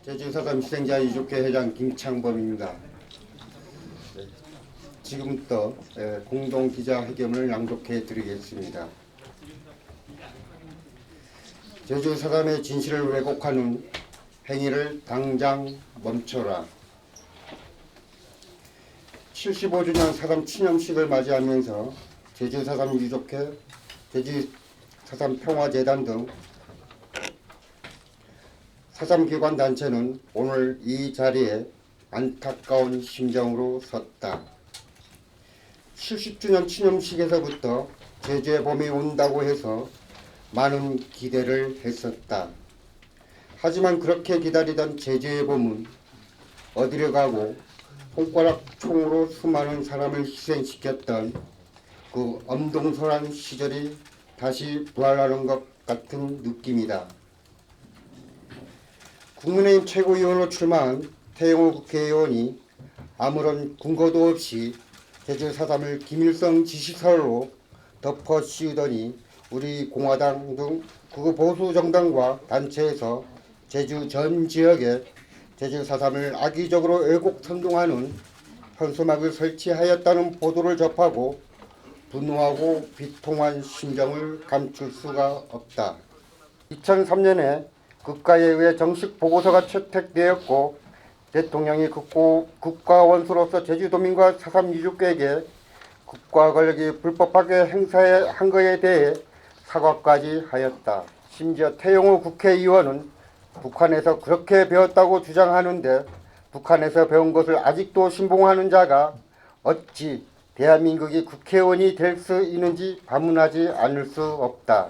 제주사담 희생자 유족회 회장 김창범입니다. 네, 지금부터 공동 기자회견을 낭독해 드리겠습니다. 제주사담의 진실을 왜곡하는 행위를 당장 멈춰라. 75주년 사담 기념식을 맞이하면서 제주사담 유족회, 제주사담 평화재단 등 사담기관 단체는 오늘 이 자리에 안타까운 심정으로 섰다. 70주년 기념식에서부터 제주의 봄이 온다고 해서 많은 기대를 했었다. 하지만 그렇게 기다리던 제주의 봄은 어디로 가고 손가락 총으로 수많은 사람을 희생시켰던 그 엄동설한 시절이 다시 부활하는 것 같은 느낌이다. 국민의힘 최고위원으로 출마한 태영호 국회의원이 아무런 근거도 없이 제주사담을 김일성 지시설로 덮어 씌우더니 우리 공화당 등 극우 정당과 단체에서 제주 전 지역에 제주사담을 악의적으로 왜곡 선동하는 현수막을 설치하였다는 보도를 접하고 분노하고 비통한 심정을 감출 수가 없다. 2003년에 국가에 의해 정식 보고서가 채택되었고 대통령이 국가원수로서 제주도민과 사삼 유족에게 국가 권력이 불법하게 행사한 것에 대해 사과까지 하였다. 심지어 태영호 국회의원은 북한에서 그렇게 배웠다고 주장하는데 북한에서 배운 것을 아직도 신봉하는 자가 어찌 대한민국이 국회의원이 될 수 있는지 반문하지 않을 수 없다.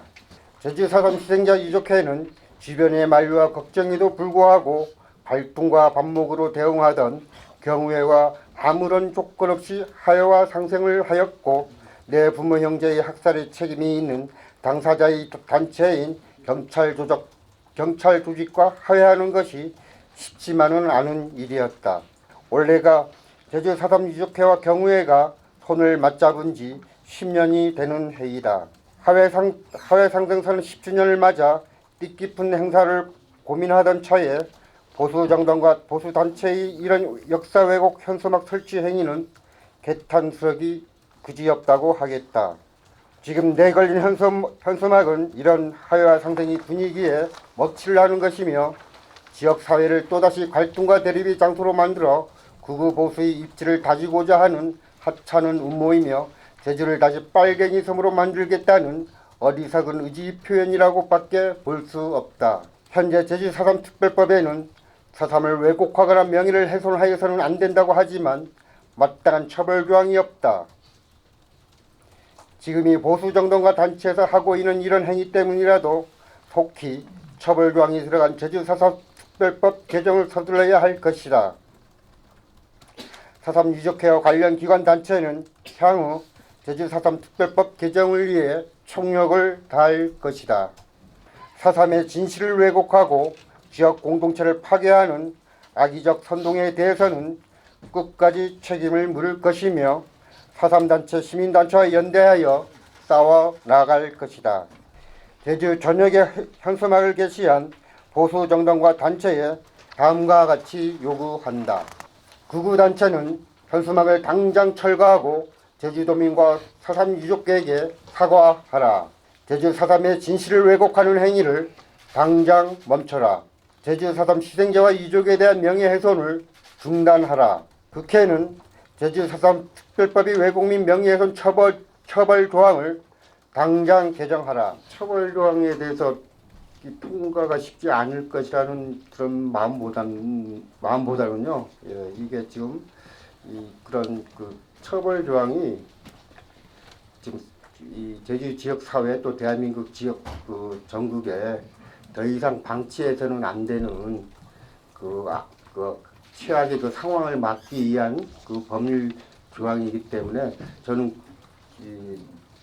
제주사담 희생자 유족회는 주변의 만류와 걱정에도 불구하고 발등과 반목으로 대응하던 경우에와 아무런 조건 없이 하여와 상생을 하였고 내 부모 형제의 학살에 책임이 있는 당사자의 단체인 경찰 조직과 화해하는 것이 쉽지만은 않은 일이었다. 올해가 제주사담 유족회와 경우회가 손을 맞잡은 지 10년이 되는 해이다. 화해상생선 10주년을 맞아 뜻깊은 행사를 고민하던 차에 보수정당과 보수단체의 이런 역사 왜곡 현수막 설치 행위는 개탄스럽기 그지없다고 하겠다. 지금 내걸린 현수막은 이런 화해와 상생의 분위기에 먹칠을 하는 것이며 지역사회를 또다시 갈등과 대립의 장소로 만들어 극우 보수의 입지를 다지고자 하는 하찮은 음모이며 제주를 다시 빨갱이 섬으로 만들겠다는 어리석은 의지 표현이라고 밖에 볼 수 없다. 현재 제주사담특별법에는 사삼을 왜곡하거나 명예를 훼손하여서는 안 된다고 하지만 마땅한 처벌 조항이 없다. 지금 이 보수정당과 단체에서 하고 있는 이런 행위 때문이라도 속히 처벌 조항이 들어간 제주사삼특별법 개정을 서둘러야 할 것이다. 사삼 유족회와 관련 기관 단체는 향후 제주사삼특별법 개정을 위해 총력을 다할 것이다. 사삼의 진실을 왜곡하고 지역 공동체를 파괴하는 악의적 선동에 대해서는 끝까지 책임을 물을 것이며 사삼단체 시민단체와 연대하여 싸워 나갈 것이다. 제주 전역에 현수막을 게시한 보수정당과 단체에 다음과 같이 요구한다. 극우단체는 현수막을 당장 철거하고 제주도민과 사삼 유족에게 사과하라. 제주사담의 진실을 왜곡하는 행위를 당장 멈춰라. 제주사담 희생자와 유족에 대한 명예훼손을 중단하라. 국회는 제주사담 특별법이 왜곡 및 명예훼손 처벌 조항을 당장 개정하라. 처벌 조항에 대해서 통과가 쉽지 않을 것이라는 그런 마음보다는요. 이게 지금 그런 그 처벌 조항이 지금 이 제주 지역 사회 또 대한민국 지역 그 전국에 더 이상 방치해서는 안 되는 그 최악의 그 상황을 막기 위한 그 법률 조항이기 때문에 저는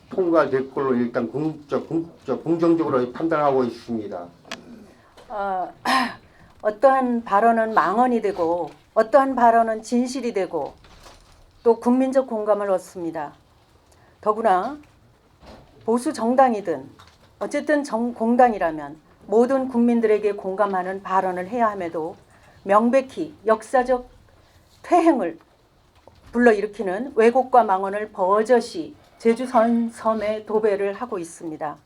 통과될 걸로 일단 긍정적으로 판단하고 있습니다. 어떠한 발언은 망언이 되고 어떠한 발언은 진실이 되고 또 국민적 공감을 얻습니다. 더구나 보수 정당이든 어쨌든 공당이라면 모든 국민들에게 공감하는 발언을 해야 함에도 명백히 역사적 퇴행을 불러일으키는 왜곡과 망언을 버젓이 제주 섬에 도배를 하고 있습니다.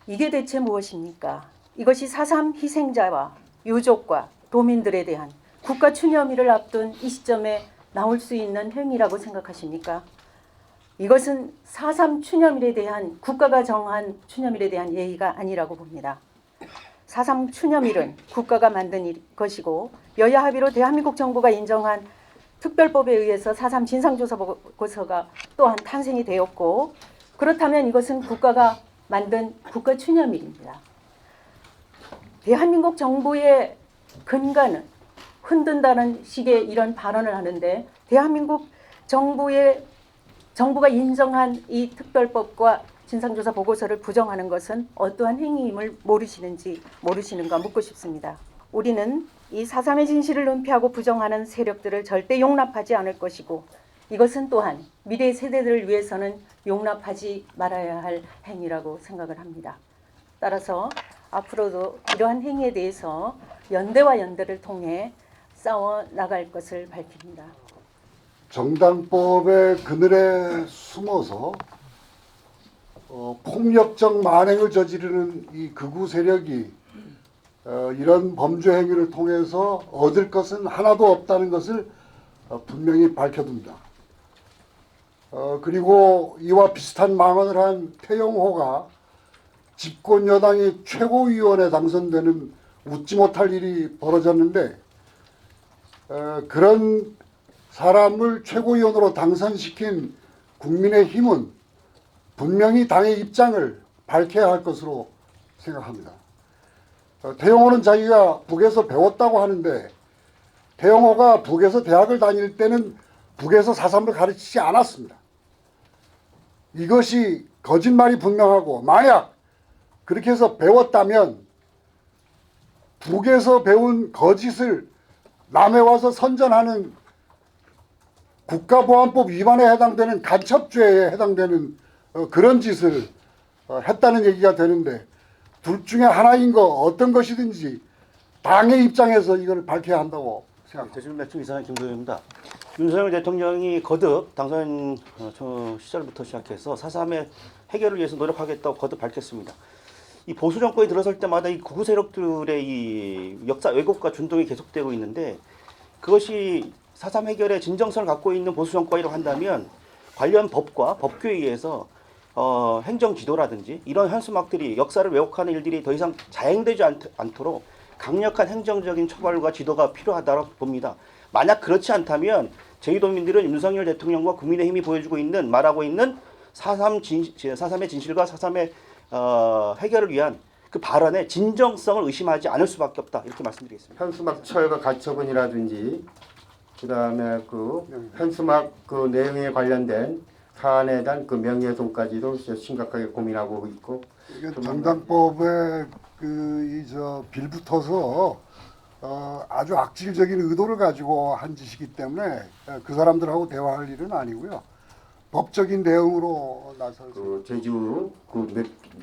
이게 대체 무엇입니까? 이것이 4.3 희생자와 유족과 도민들에 대한 국가 추념일을 앞둔 이 시점에 나올 수 있는 행위라고 생각하십니까? 이것은 4.3 추념일에 대한 국가가 정한 추념일에 대한 예의가 아니라고 봅니다. 4.3 추념일은 국가가 만든 것이고 여야 합의로 대한민국 정부가 인정한 특별법에 의해서 4.3 진상조사 보고서가 또한 탄생이 되었고, 그렇다면 이것은 국가가 만든 국가 추념일입니다. 대한민국 정부의 근간은 흔든다는 식의 이런 발언을 하는데, 대한민국 정부가 인정한 이 특별법과 진상조사 보고서를 부정하는 것은 어떠한 행위임을 모르시는가 묻고 싶습니다. 우리는 이 4.3의 진실을 은폐하고 부정하는 세력들을 절대 용납하지 않을 것이고, 이것은 또한 미래 세대들을 위해서는 용납하지 말아야 할 행위라고 생각을 합니다. 따라서 앞으로도 이러한 행위에 대해서 연대와 연대를 통해 싸워 나갈 것을 밝힙니다. 정당법의 그늘에 숨어서 폭력적 만행을 저지르는 이 극우 세력이 이런 범죄 행위를 통해서 얻을 것은 하나도 없다는 것을 분명히 밝혀둡니다. 그리고 이와 비슷한 망언을 한 태영호가 집권 여당의 최고위원에 당선되는 웃지 못할 일이 벌어졌는데, 그런 사람을 최고위원으로 당선시킨 국민의힘은 분명히 당의 입장을 밝혀야 할 것으로 생각합니다. 태영호는 자기가 북에서 배웠다고 하는데, 태영호가 북에서 대학을 다닐 때는 북에서 4.3을 가르치지 않았습니다. 이것이 거짓말이 분명하고, 만약 그렇게 해서 배웠다면 북에서 배운 거짓을 남에 와서 선전하는 국가보안법 위반에 해당되는 간첩죄에 해당되는 그런 짓을 했다는 얘기가 되는데, 둘 중에 하나인 거 어떤 것이든지 당의 입장에서 이걸 밝혀야 한다고 생각합니다. 대중매체 이상의 김도현입니다. 윤석열 대통령이 거듭 당선 시절부터 시작해서 4.3의 해결을 위해서 노력하겠다고 거듭 밝혔습니다. 이 보수 정권이 들어설 때마다 이 극우 세력들의 이 역사 왜곡과 준동이 계속되고 있는데, 그것이 4.3 해결의 진정성을 갖고 있는 보수 정권이라고 한다면 관련 법과 법규에 의해서 행정 지도라든지 이런 현수막들이 역사를 왜곡하는 일들이 더 이상 자행되지 않도록 강력한 행정적인 처벌과 지도가 필요하다고 봅니다. 만약 그렇지 않다면 제주도민들은 윤석열 대통령과 국민의힘이 말하고 있는 4.3의 진실과 4.3의 해결을 위한 그 발언의 진정성을 의심하지 않을 수밖에 없다, 이렇게 말씀드리겠습니다. 현수막 철거 가처분이라든지 그다음에 그 현수막 그 내용에 관련된 사안에 대한 그 명예훼손까지도 심각하게 고민하고 있고, 정당법에 빌붙어서 아주 악질적인 의도를 가지고 한 짓이기 때문에 그 사람들하고 대화할 일은 아니고요. 법적인 대응으로 나설 그 제주 그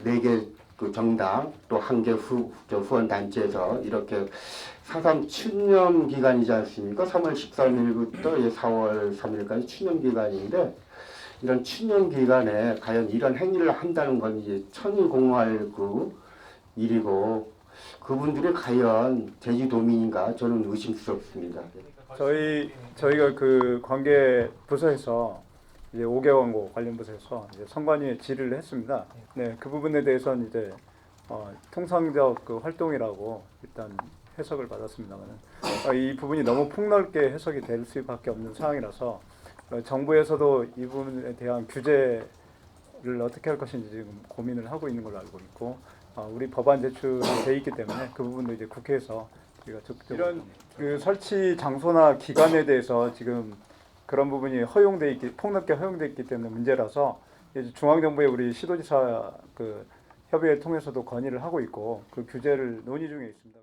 네 개 그 정당 또 한 개 후원 단체에서 이렇게 4.3 추념 기간이지 않습니까? 3월 13일부터 4월 3일까지 추념 기간인데, 이런 추념 기간에 과연 이런 행위를 한다는 건 이제 천일공할 그 일이고, 그분들이 과연 제주도민인가 저는 의심스럽습니다. 저희가 그 관계 부서에서 이제 5개원고 관련 부서에서 이제 선관위에 질의를 했습니다. 네, 그 부분에 대해서는 이제 통상적 그 활동이라고 일단 해석을 받았습니다만, 이 부분이 너무 폭넓게 해석이 될 수밖에 없는 상황이라서 정부에서도 이 부분에 대한 규제를 어떻게 할 것인지 지금 고민을 하고 있는 걸로 알고 있고, 우리 법안 제출이 돼 있기 때문에 그 부분도 이제 국회에서 우리가 적극적으로 이런 그 설치 장소나 기간에 대해서 지금 그런 부분이 폭넓게 허용돼 있기 때문에 문제라서 이제 중앙정부의 우리 시도지사 그 협의회 통해서도 건의를 하고 있고 그 규제를 논의 중에 있습니다.